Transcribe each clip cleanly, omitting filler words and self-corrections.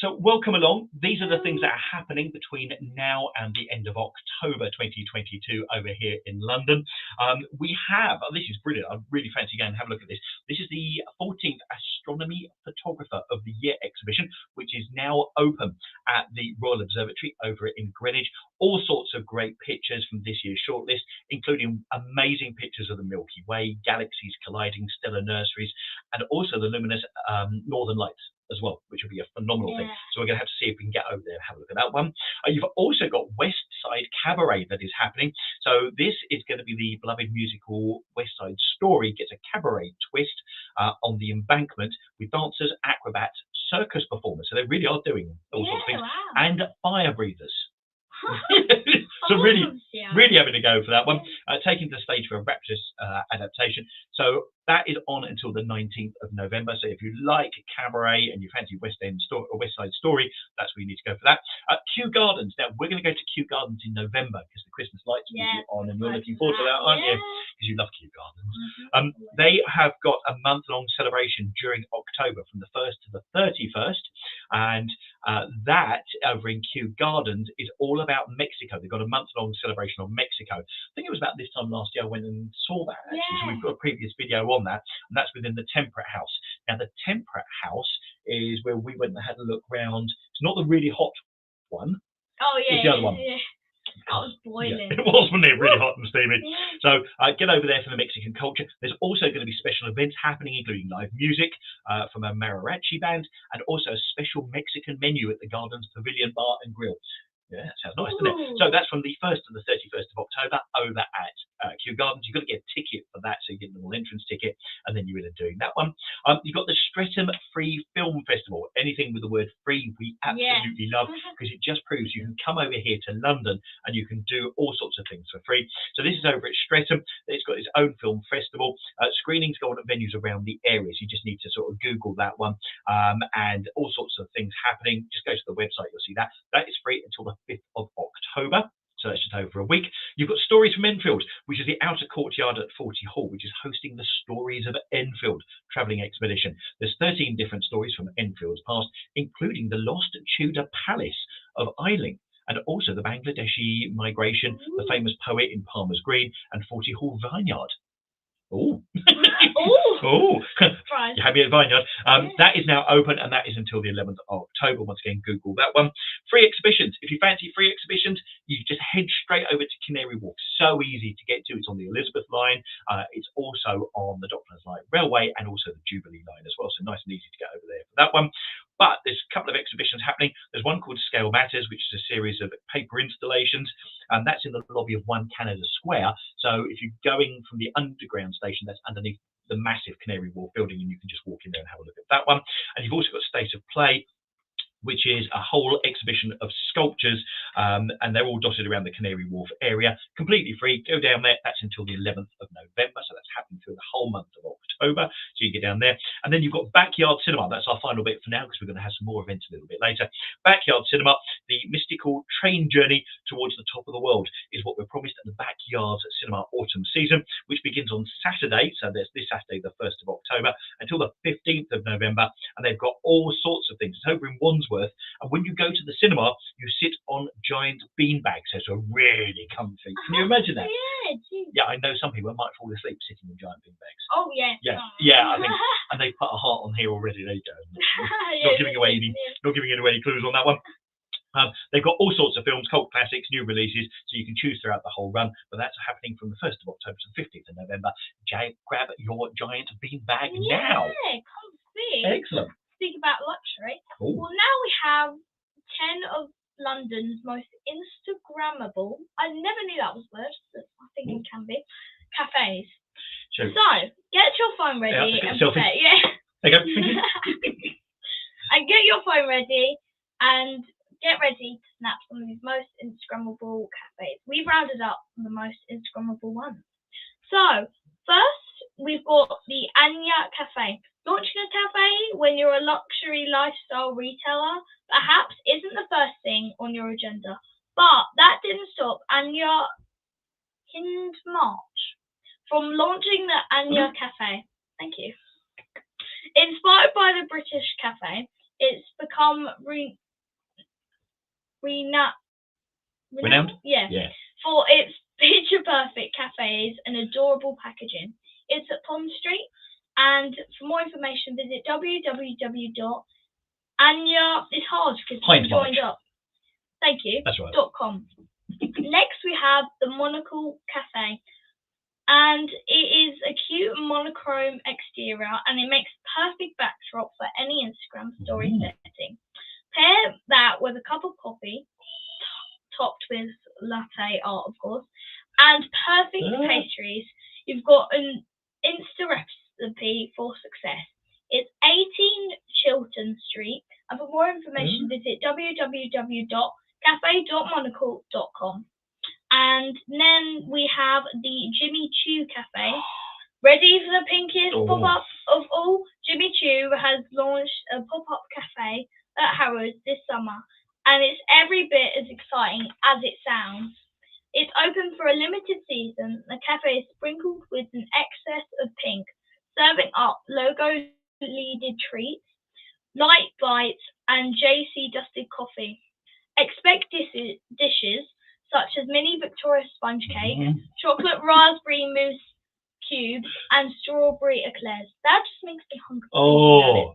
So welcome along. These are the things that are happening between now and the end of October 2022 over here in London. We have, this is brilliant, I really fancy going and have a look at this. This is the 14th Astronomy Photographer of the Year exhibition, which is now open at the Royal Observatory over in Greenwich. All sorts of great pictures from this year's shortlist, including amazing pictures of the Milky Way, galaxies colliding, stellar nurseries, and also the luminous Northern Lights as well, which will be a phenomenal thing. So we're going to have to see if we can get over there and have a look at that one. You've also got West Side Cabaret that is happening. So this is going to be the beloved musical West Side Story gets a cabaret twist on the embankment with dancers, acrobats, circus performers. So they really are doing all sorts of things. Wow. And fire breathers. So really having to go for that one. Taking the stage for a rapturous adaptation. So that is on until the 19th of November. So if you like cabaret and you fancy West Side Story, that's where you need to go for that. Kew Gardens. Now we're going to go to Kew Gardens in November because the Christmas lights will be on, and you're looking forward to that, aren't you? Because you love Kew Gardens. They have got a month-long celebration during October from the 1st to the 31st, and that over in Kew Gardens is all about Mexico. They've got a month-long celebration on Mexico. I think it was about this time last year I went and saw that, actually. So we've got a previous video on that, and that's within the Temperate House. Now the Temperate House is where we went and had a look round. It's not the really hot one. Oh yeah, it's the other one. Yeah. I was boiling. Yeah, it was, wasn't it? Really hot and steamy. So get over there for the Mexican culture. There's also going to be special events happening, including live music from a mariachi band, and also a special Mexican menu at the Gardens Pavilion Bar and Grill. Yeah, that sounds nice, doesn't it? So that's from the 1st to the 31st of October over at Kew Gardens. You've got to get a ticket for that, so you get a little entrance ticket, and then you're in and doing that one. You've got the Streatham Free Film Festival. Anything with the word free, we absolutely love, because it just proves you can come over here to London and you can do all sorts of things for free. So this is over at Streatham. It's got its own film festival. Screenings go on at venues around the area, so you just need to sort of Google that one, and all sorts of things happening. Just go to the website, you'll see that. That is free until the 5th of October. So that's just over a week. You've got Stories from Enfield, which is the outer courtyard at Forty Hall, which is hosting the Stories of Enfield travelling expedition. There's 13 different stories from Enfield's past, including the lost Tudor palace of Eiling, and also the Bangladeshi migration, the famous poet in Palmer's Green, and Forty Hall Vineyard. Oh, oh! You had me at Vineyard. That is now open, and that is until the 11th of October. Once again, Google that one. Free exhibitions. If you fancy free exhibitions, you just head straight over to Canary Wharf. So easy to get to. It's on the Elizabeth line. It's also on the Docklands Light Railway and also the Jubilee line as well. So nice and easy to get over there for that one. But there's a couple of exhibitions happening. There's one called Scale Matters, which is a series of paper installations, and that's in the lobby of One Canada Square. So if you're going from the underground station, that's underneath the massive Canary Wharf building, and you can just walk in there and have a look at that one. And you've also got State of Play, which is a whole exhibition of sculptures, and they're all dotted around the Canary Wharf area, completely free. Go down there. That's until the 11th of November, so that's happening through the whole month of October, so you get down there. And then you've got Backyard Cinema. That's our final bit for now, because we're going to have some more events a little bit later. Backyard Cinema, the mystical train journey towards the top of the world, is what we're promised at the Backyard Cinema autumn season, which begins on Saturday, so there's this Saturday, the 1st of October, until the 15th of November, and they've got all sorts of things. It's over in Wandsworth, and when you go to the cinema, you sit on giant beanbags, so it's really comfy. Can you imagine that? Yeah, I know some people might fall asleep sitting in giant beanbags. Oh yeah. Yeah, I think, and they've put a heart on here already. There you go. Not giving away any clues on that one. They've got all sorts of films, cult classics, new releases, so you can choose throughout the whole run. But that's happening from the 1st of October to the 15th of November. Grab your giant beanbag now. Yeah, comfy. Excellent. Think about luxury. Ooh. Well, now we have 10 of London's most Instagrammable, I never knew that was a word, but I think it can be, cafes. So get your phone ready and selfie. There you go. and get your phone ready and get ready to snap some of these most Instagrammable cafes. We've rounded up the most Instagrammable ones. So first, we've got the Anya Cafe. Launching a cafe when you're a luxury lifestyle retailer perhaps isn't the first thing on your agenda, but that didn't stop Anya Hindmarch from launching the Anya Cafe. Thank you. Inspired by the British cafe, It's become Renowned? Yeah. Yeah. For its picture-perfect cafes and adorable packaging. It's at Pond Street, and for more information, visit www.anya. It's hard because it's joined up. Thank you. That's right. .com. Next, we have the Monocle Cafe, and it is a cute monochrome exterior, and it makes perfect backdrop for any Instagram story setting. Pair that with a cup of coffee, topped with latte art, of course, and perfect pastries. You've got an Insta recipe for success. It's 18 Chiltern Street, and for more information, visit www.cafe.monocle.com. And then we have the Jimmy Choo Cafe. Ready for the pinkiest pop-up of all? Jimmy Choo has launched a pop-up cafe at Harrods this summer, and it's every bit as exciting as it sounds. It's open for a limited season. The cafe is sprinkled with an excess of pink, serving up logo-leaded treats, light bites, and JC dusted coffee. Expect dishes such as mini Victoria sponge cake, chocolate raspberry mousse cubes, and strawberry eclairs. That just makes me hungry. Oh.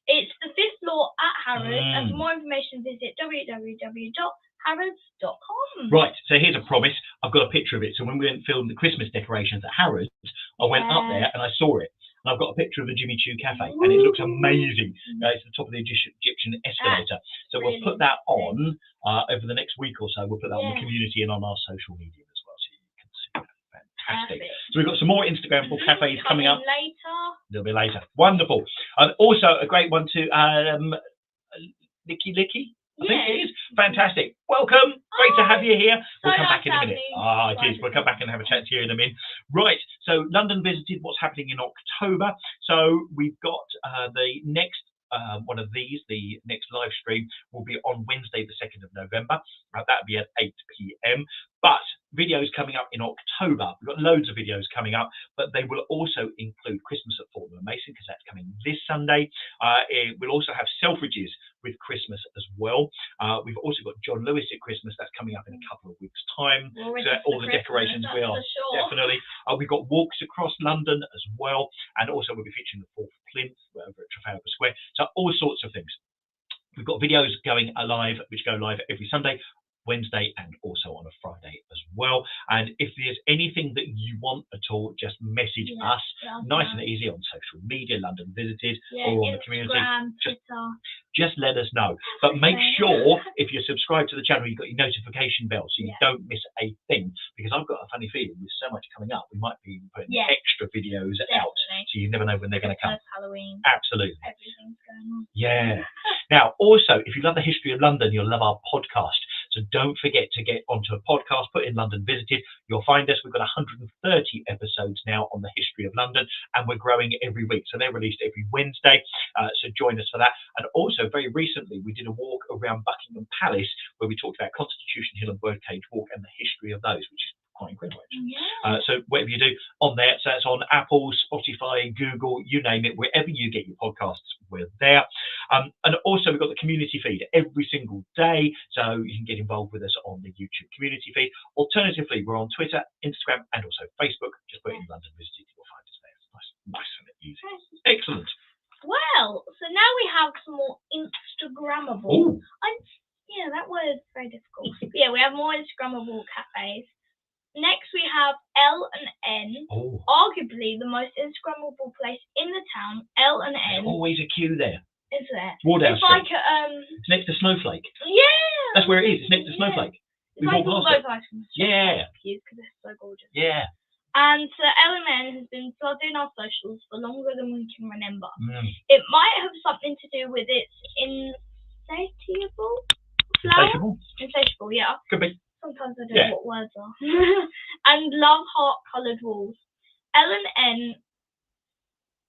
It's the 5th floor at Harrods, and for more information, visit www.harrods.com. Right, so here's a promise. I've got a picture of it. So when we went and filmed the Christmas decorations at Harrods, I went up there and I saw it. And I've got a picture of the Jimmy Choo Cafe, and it looks amazing. It's the top of the Egyptian escalator. So we'll put that on over the next week or so. We'll put that on the community and on our social media as well, so you can see that. Fantastic. So we've got some more Instagrammable cafes coming up. Later. A little bit later. Wonderful. And also a great one to Licky Licky. I think it is. Fantastic. Welcome. Great to have you here. We'll come back in a minute. It is. We'll come back and have a chat to you in a minute. Right. So London Visited, what's happening in October. So we've got the next one of these, the next live stream will be on Wednesday, the 2nd of November. That'll be at 8 p.m. But videos coming up in October. We've got loads of videos coming up, but they will also include Christmas at Fortnum and Mason, because that's coming this Sunday. We'll also have Selfridges with Christmas as well. We've also got John Lewis at Christmas. That's coming up in a couple of weeks' time. So all the decorations we are definitely. We've got walks across London as well, and also we'll be featuring the 4th Plinth over at Trafalgar Square. So all sorts of things. We've got videos going live, which go live every Sunday, Wednesday, and also on a Friday as well. And if there's anything that you want at all, just message us, nice and easy, on social media, London Visited, or on the community. Just let us know. But make sure, if you're subscribed to the channel, you've got your notification bell so you don't miss a thing. Because I've got a funny feeling with so much coming up, we might be putting extra videos out. So you never know when they're going to come. Halloween. Absolutely. Everything's going on. Yeah. Now, also, if you love the history of London, you'll love our podcast. So don't forget to get onto a podcast, put in London Visited. You'll find us. We've got 130 episodes now on the history of London, and we're growing every week. So they're released every Wednesday. So join us for that. And also, very recently, we did a walk around Buckingham Palace where we talked about Constitution Hill and Birdcage Walk and the history of those, which is quite incredible, actually. So whatever you do on there, so that's on Apple, Spotify, Google, you name it, wherever you get your podcasts, we're there. And also we've got the community feed every single day, so you can get involved with us on the YouTube community feed. Alternatively, we're on Twitter, Instagram, and also Facebook. Just put in London Visited, you'll find us there. It's nice and easy. Excellent. Well, so now we have some more Instagrammable. Yeah, that word is very difficult. But yeah, we have more Instagrammable cafes. Next, we have L&N, arguably the most Instagrammable place in the town. L&N. There's always a queue there. Is there? Wardour It's Street. like It's next to Snowflake. Yeah. That's where it is. It's next to Snowflake. It's like all those ice cream shops. Yeah. Because they're so gorgeous. Yeah. And so L&N has been flooding our socials for longer than we can remember. Mm. It might have something to do with its insatiable flower. Insatiable, yeah. Could be. Sometimes I don't know what words are. And love heart-coloured walls. L&N,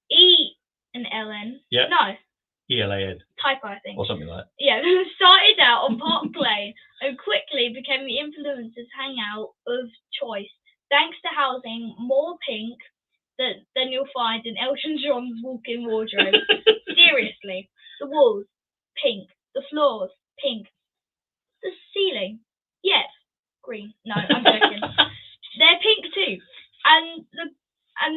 E and L-N. Yeah. No. E-L-A-N. Typo, I think. Or something like that. Yeah, started out on Park Lane and quickly became the influencers' hangout of choice, thanks to housing more pink than you'll find in Elton John's walk-in wardrobe. Seriously, the walls, floors, pink. The ceiling, yes, green. No, I'm joking. They're pink too. And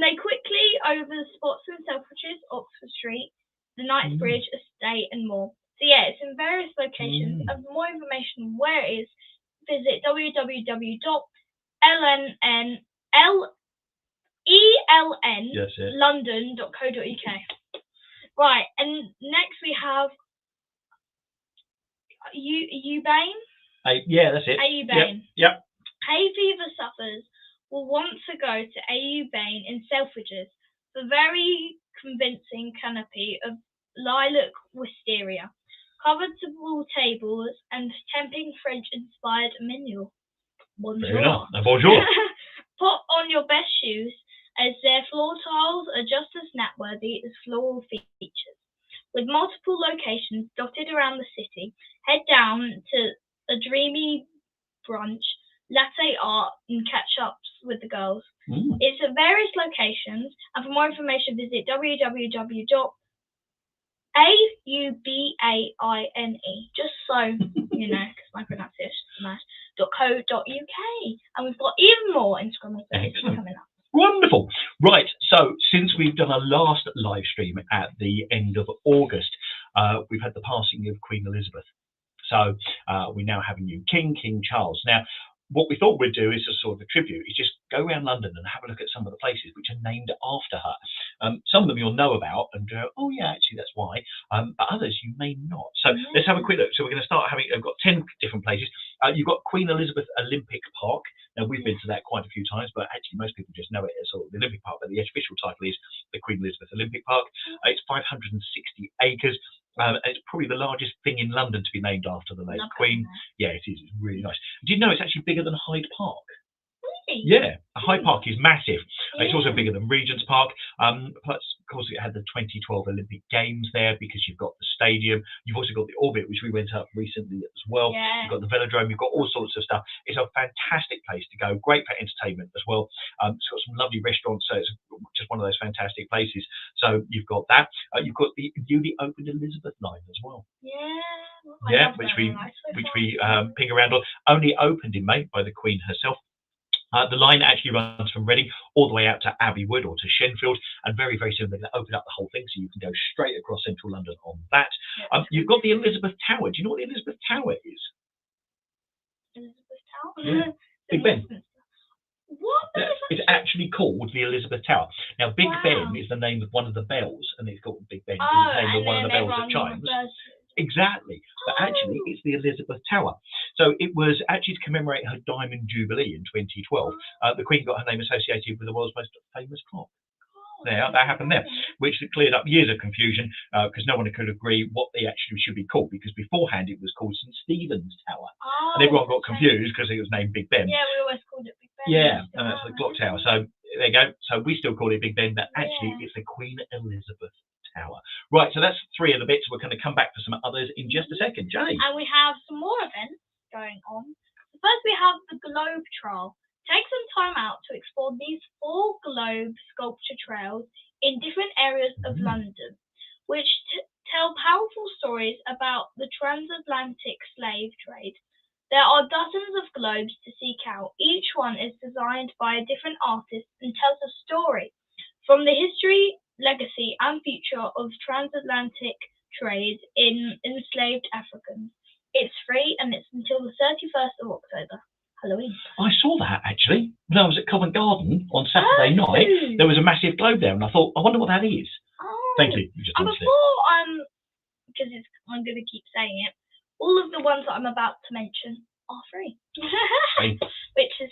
they quickly over the spots and Selfridges, Oxford Street, the Knightsbridge Estate, and more. So yeah, it's in various locations. And for more information on where it is, visit www.elnlondon.co.uk. Right, and next we have Eubane. Yeah, that's it. Eubane. Yep. Hay fever sufferers will want to go to Eubane in Selfridges for very convincing canopy of lilac wisteria, comfortable tables, and tempting French-inspired menu. Bonjour. Very nice. Bonjour. Put on your best shoes, as their floor tiles are just as snap-worthy as floral features. With multiple locations dotted around the city, head down to a dreamy brunch, latte art, and catch-ups with the girls. It's at various locations, and for more information, visit www.Eubane, just so you know, because my pronunciation is nice, .co.uk. And we've got even more Instagram coming up. Wonderful. Right, so since we've done our last live stream at the end of August, we've had the passing of Queen Elizabeth. So we now have a new king, King Charles. Now, what we thought we'd do is a sort of a tribute, is just go around London and have a look at some of the places which are named after her. Some of them you'll know about and go, oh yeah, actually that's why. But others you may not. So let's have a quick look. So we're going to start having, I've got 10 different places. You've got Queen Elizabeth Olympic Park. Now we've been to that quite a few times, but actually most people just know it as sort of the Olympic Park, but the official title is the Queen Elizabeth Olympic Park. It's 560 acres. It's probably the largest thing in London to be named after the late Queen. Yeah, it is. It's really nice. Did you know it's actually bigger than Hyde Park? Really? Yeah, Hyde Park is massive. It's also bigger than Regent's Park. Plus, of course, it had the 2012 Olympic Games there because you've got the stadium. You've also got the Orbit, which we went up recently as well. Yeah. You've got the Velodrome. You've got all sorts of stuff. It's a fantastic place to go. Great for entertainment as well. It's got some lovely restaurants, so it's just one of those fantastic places. So you've got that. You've got the newly opened Elizabeth line as well. Yeah. Which we ping around on. Only opened in May by the Queen herself. The line actually runs from Reading all the way out to Abbey Wood or to Shenfield, and very, very soon they're going to open up the whole thing so you can go straight across central London on that. You've got the Elizabeth Tower. Do you know what the Elizabeth Tower is? Elizabeth Tower? Yeah. Big Ben. What? It's actually called the Elizabeth Tower. Now, Big Ben is the name of one of the bells, and it's called Big Ben because it's the name of one of the bells that chimes. Exactly. But actually, it's the Elizabeth Tower. So it was actually to commemorate her Diamond Jubilee in 2012. The Queen got her name associated with the world's most famous clock. That happened there, which cleared up years of confusion because no one could agree what they actually should be called, because beforehand it was called St. Stephen's Tower. And everyone got confused because it was named Big Ben. Yeah, we always called it Big Ben. Yeah, and that's the clock tower. So there you go. So we still call it Big Ben, but actually it's the Queen Elizabeth Tower. Right, so that's 3 of the bits. We're going to come back for some others in just a second. Jay. And we have some more events going on. First, we have the Globe Trail. Take some time out to explore these 4 globe sculpture trails in different areas of London, which tell powerful stories about the transatlantic slave trade. There are dozens of globes to seek out. Each one is designed by a different artist and tells a story from the history, legacy, and future of transatlantic trade in enslaved Africans. It's free and it's until the 31st of October. Halloween. I saw that actually when I was at Covent Garden on Saturday night. There was a massive globe there, and I thought, I wonder what that is. Thank you. And before because I'm going to keep saying it, all of the ones that I'm about to mention are free, which is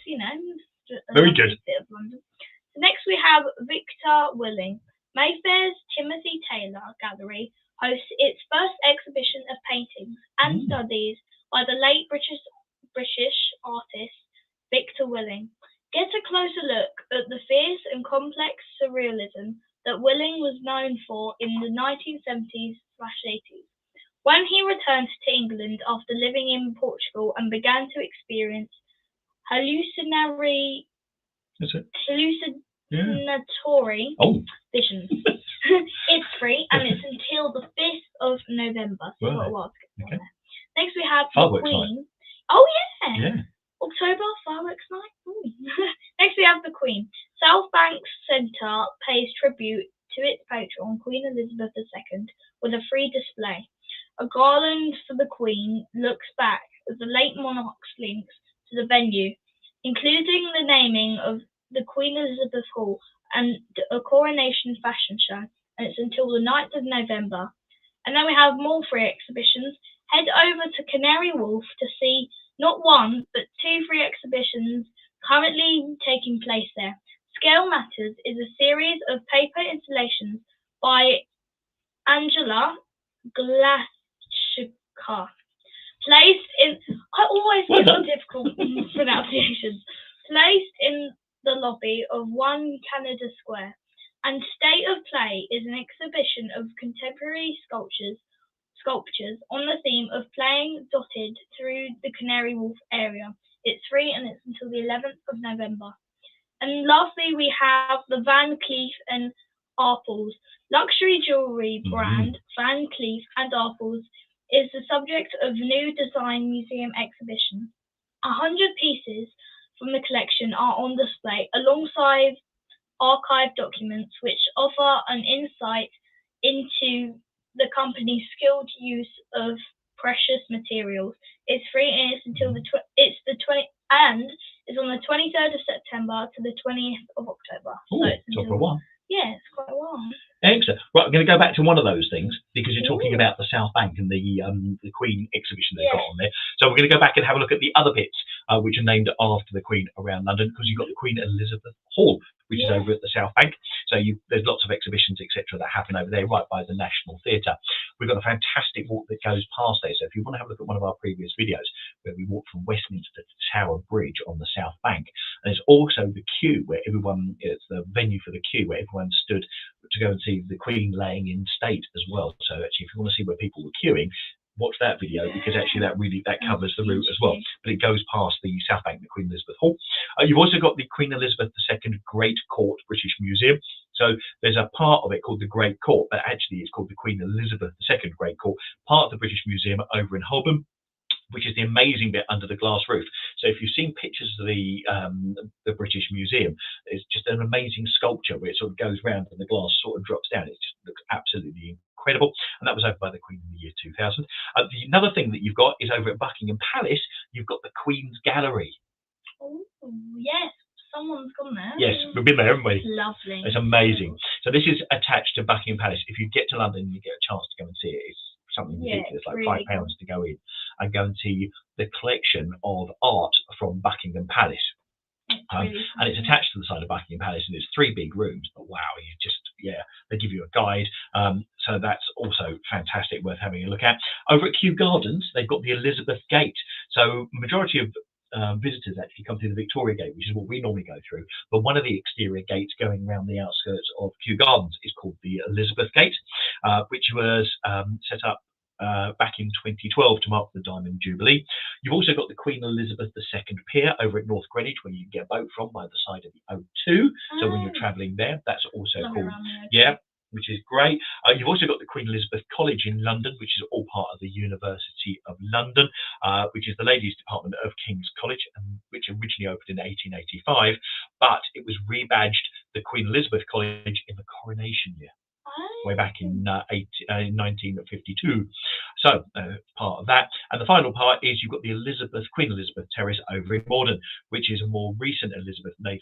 very good. Bit of London. So next we have Victor Willing. Mayfair's Timothy Taylor Gallery hosts its first exhibition of paintings and studies by the late British artist Victor Willing. Get a closer look at the fierce and complex surrealism that Willing was known for in the 1970s/80s. When he returned to England after living in Portugal and began to experience hallucinatory visions. It's free and it's until the 5th of November. So a while to get on there. Next we have the Fireworks Queen. night. Oh yeah. Yeah. October fireworks night. Ooh. Next we have the Queen. South Bank Centre pays tribute to its patron, Queen Elizabeth II, with a free display. A garland for the Queen looks back as the late monarch's links to the venue, including the naming of the Queen Elizabeth Hall and a coronation fashion show, and it's until the 9th of November. And then we have more free exhibitions. Head over to Canary Wharf to see not one, but 2 free exhibitions currently taking place there. Scale Matters is a series of paper installations by Angela Glashka. Placed in, I always get some difficult pronunciations. Placed in the lobby of 1 Canada Square. And State of Play is an exhibition of contemporary sculptures on the theme of playing dotted through the Canary Wharf area. It's free and it's until the 11th of November. And lastly, we have the Van Cleef and Arpels luxury jewellery brand. Van Cleef and Arpels is the subject of new design museum exhibition. 100 pieces from the collection are on display alongside archive documents which offer an insight into the company's skilled use of precious materials. It's free and it's until it's on the 23rd of September to the 20th of October. Ooh, so for a while. Yeah, it's quite a while. Excellent. Right, I'm going to go back to one of those things because you're talking about the South Bank and the Queen exhibition they've got on there. So we're going to go back and have a look at the other bits which are named after the Queen around London, because you've got the Queen Elizabeth Hall, which is over at the South Bank. So there's lots of exhibitions, etc., that happen over there, right by the National Theatre. We've got a fantastic walk that goes past there. So if you want to have a look at one of our previous videos where we walked from Westminster to Tower Bridge on the South Bank, and there's also the queue where it's the venue for the queue where everyone stood to go and see the Queen laying in state as well. So actually, if you want to see where people were queuing, watch that video, because actually that covers the route as well. But it goes past the South Bank, the Queen Elizabeth Hall. You've also got the Queen Elizabeth II Great Court British Museum. So there's a part of it called the Great Court, but actually it's called the Queen Elizabeth II Great Court, part of the British Museum over in Holborn, which is the amazing bit under the glass roof. So if you've seen pictures of the British Museum, it's just an amazing sculpture where it sort of goes round and the glass sort of drops down. It just looks absolutely incredible. And that was over by the Queen in the year 2000. Another thing that you've got is over at Buckingham Palace, you've got the Queen's Gallery. Oh, yes. Someone's gone there. Yes, we've been there, haven't we? It's lovely. It's amazing. So this is attached to Buckingham Palace. If you get to London and you get a chance to go and see it, it's something ridiculous, like really £5 to go in and go and see the collection of art from Buckingham Palace. And it's attached to the side of Buckingham Palace, and it's 3 big rooms. But wow, they give you a guide. So that's also fantastic, worth having a look at. Over at Kew Gardens, they've got the Elizabeth Gate. So majority of visitors actually come through the Victoria Gate, which is what we normally go through. But one of the exterior gates going around the outskirts of Kew Gardens is called the Elizabeth Gate, which was set up back in 2012 to mark the Diamond Jubilee. You've also got the Queen Elizabeth II Pier over at North Greenwich, where you can get a boat from by the side of the O2. So when you're travelling there, that's also called, which is great. You've also got the Queen Elizabeth College in London, which is all part of the University of London, which is the ladies' department of King's College, which originally opened in 1885, but it was rebadged the Queen Elizabeth College in the coronation year, way back in 1952. So part of that. And the final part is you've got the Queen Elizabeth Terrace over in Morden, which is a more recent Elizabethan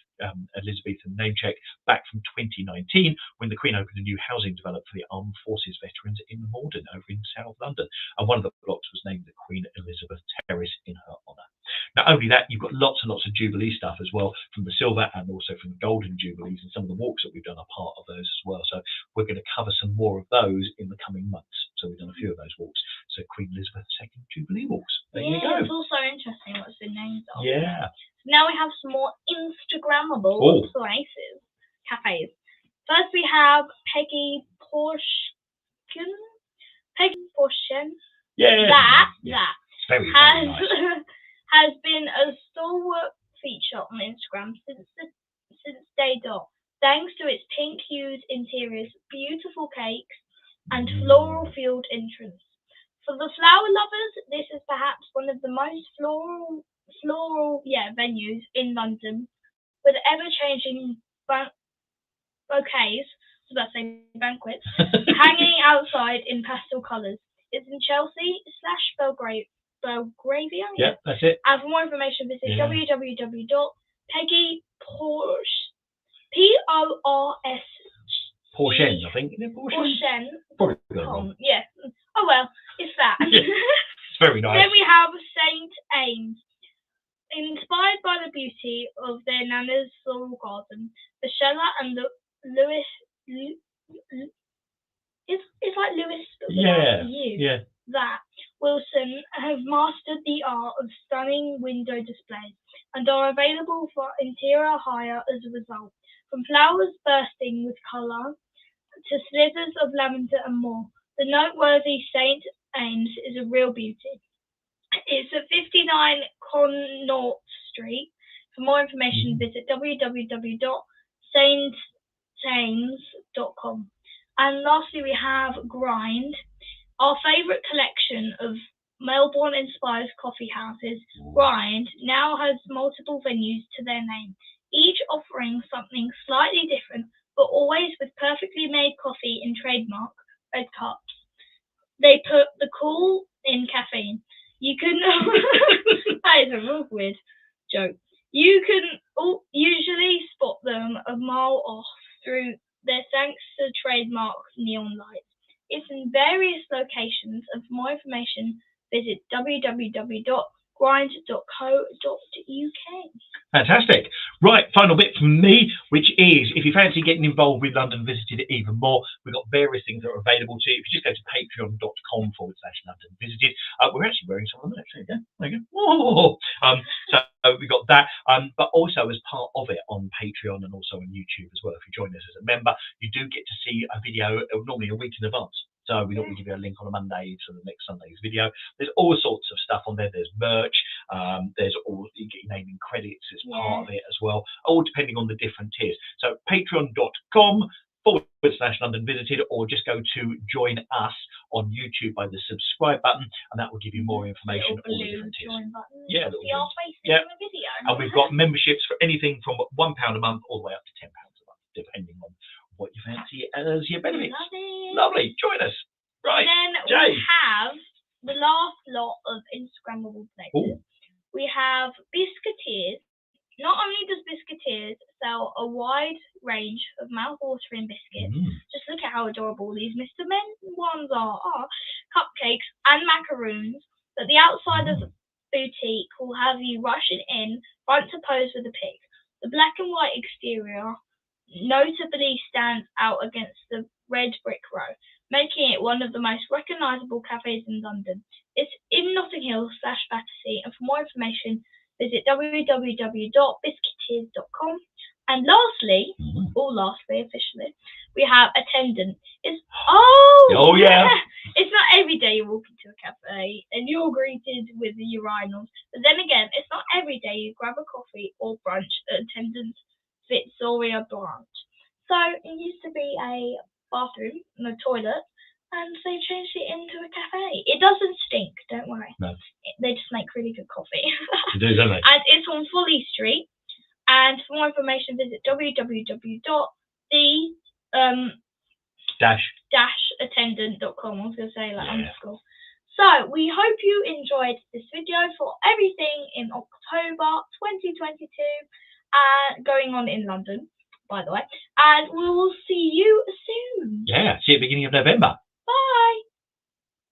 name check back from 2019, when the Queen opened a new housing development for the Armed Forces veterans in Morden over in South London. And one of the blocks was named the Queen Elizabeth Terrace in her honour. Not only that, you've got lots and lots of Jubilee stuff as well, from the Silver and also from the Golden Jubilees, and some of the walks that we've done are part of those as well. So we're going to cover some more of those in the coming months. So we've done a few of those walks. So Queen Elizabeth II Jubilee walks. There you go. It's also interesting what's been named after. Yeah. So now we have some more Instagrammable places, cafes. First we have Peggy Porsche. Yeah. That It's very nice. has been a stalwart feature on Instagram since day dot, thanks to its pink hued interiors, beautiful cakes, and floral field entrance. For the flower lovers, this is of the most floral venues in London, with ever-changing bouquets, I was about to say banquets, hanging outside in pastel colours. It's in Chelsea/Belgravia. Yeah, that's it. And for more information, visit Porschen, I think. Porschen. Probably got it wrong. Yeah. Oh well, it's that. Yeah. It's very nice. Then we have St. Ames. Inspired by the beauty of their Nana's floral garden, Michella and Lewis. It's like Lewis, but without you. Yeah. That Wilson have mastered the art of stunning window displays and are available for interior hire as a result. From flowers bursting with colour to slithers of lavender and more, the noteworthy St. Ames is a real beauty. It's at 59 Connaught Street. For more information, visit www.saintames.com. And lastly, we have Grind, our favourite collection of Melbourne-inspired coffee houses. Grind now has multiple venues to their name, each offering something slightly different, but always with perfectly made coffee in trademark red cups. They put the cool in caffeine. You can that is a real weird joke. You can usually spot them a mile off through their thanks to trademark neon lights. It's in various locations, and for more information, visit www.grind.co.uk. Fantastic. Right, final bit from me, which is if you fancy getting involved with London Visited even more, we've got various things that are available to you. If you just go to patreon.com/London Visited, we're actually wearing some of them. There you go. Oh. So we've got that, but also as part of it on Patreon and also on YouTube as well. If you join us as a member, you do get to see a video normally a week in advance. So we normally give you a link on a Monday to the next Sunday's video. There's all sorts of stuff on there. There's merch. There's all, you get your naming credits as part of it as well, all depending on the different tiers. So patreon.com/London Visited, or just go to join us on YouTube by the subscribe button, and that will give you more information on all the different tiers. Yeah, see our faces in the video. And we've got memberships for anything from £1 a month all the way up to £10 a month, depending on what you fancy as your benefits. Lovely. Join us. Right. And then Jay. we have the last lot of Instagrammable places. We have Biscuiteers. Not only does Biscuiteers sell a wide range of mouth-watering biscuits, just look at how adorable these Mr. Men ones are, cupcakes and macaroons, but the outside of the boutique will have you rushing in front to pose with a pic. The black and white exterior notably stands out against the red brick row, making it one of the most recognisable cafes in London. It's in Notting Hill/Battersea, and for more information, visit www.biscuiteers.com. And lastly, officially, we have Attendant. It's it's not every day you walk into a cafe and you're greeted with the urinals. But then again, it's not every day you grab a coffee or brunch at Attendant's Victoria branch. So it used to be a bathroom and a toilet, and they changed it into a cafe. It doesn't stink, don't worry. No. They just make really good coffee. They do, don't they? And it's on Folly Street. And for more information, visit www.the-attendant.com. I was going to say underscore. So we hope you enjoyed this video for everything in October 2022, going on in London, by the way. And we will see you soon. Yeah, see you at the beginning of November.